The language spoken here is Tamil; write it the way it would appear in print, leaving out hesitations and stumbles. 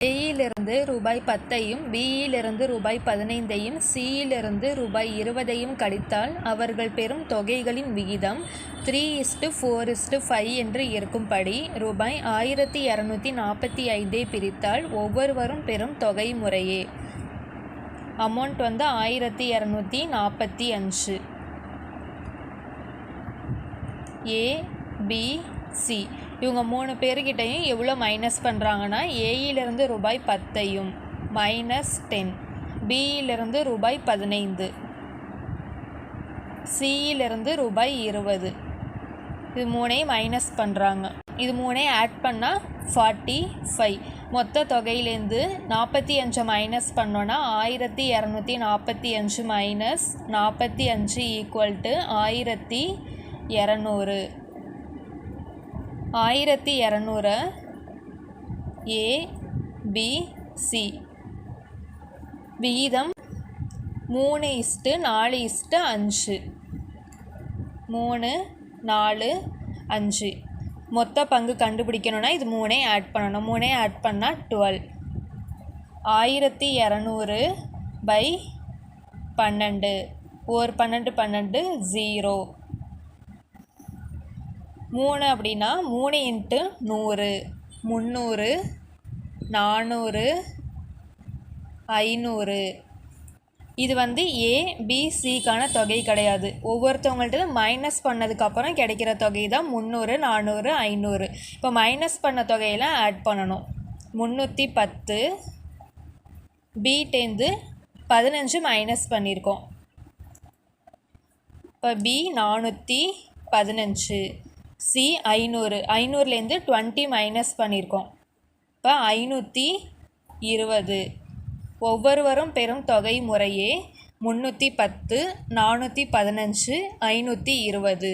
ஏயிலிருந்து ரூபாய் 10ஐயும் பியிலிருந்து ரூபாய் 15ஐயும் சியிலிருந்து ரூபாய் 20ஐயும் கழித்தால் அவர்கள் பெறும் தொகைகளின் விகிதம் 3:4:5 என்று இருக்கும்படி ரூபாய் 1245 பிரித்தால் ஒவ்வொருவரும் பெறும் தொகை முறையே. அமௌண்ட் வந்து 1245. ஏ பி சி இவங்க 3 பேர்கிட்டையும் எவ்வளோ மைனஸ் பண்ணுறாங்கன்னா ஏயிலிருந்து ரூபாய் 10ஐயும் -10, பியிலிருந்து ரூபாய் 15, சியிலிருந்து ரூபாய் 20. இது 3ஐயும் மைனஸ் பண்ணுறாங்க. இது 3ஐயும் ஆட் பண்ணால் 45. மொத்த தொகையிலேருந்து 45 மைனஸ் பண்ணோன்னா 1245 minus 45 equal to 1200. 1200 A B C விகிதம் 3:4:5. 3, 4, 5. மொத்த பங்கு கண்டுபிடிக்கணும்னா இது 3ஐயும் ஆட் பண்ணணும். 3ஐயும் ஆட் பண்ணால் 12. 1200 பை 12. ஒரு 12 12 0. 3 அப்படின்னா 3 × 100 300, 400, 500. இது வந்து ஏபிசிக்கான தொகை கிடையாது. ஒவ்வொருத்தவங்கள்ட்ட மைனஸ் பண்ணதுக்கப்புறம் கிடைக்கிற தொகை தான் 300, 400, 500. இப்போ மைனஸ் பண்ண தொகையெல்லாம் ஆட் பண்ணணும். 310, பிட்டேருந்து 15 மைனஸ் பண்ணியிருக்கோம். இப்போ பி 415, சி 500, 500லேருந்து 20 மைனஸ் பண்ணியிருக்கோம். இப்போ 520. ஒவ்வொருவரும் பெறும் தொகை முறையே 310, 415, 520.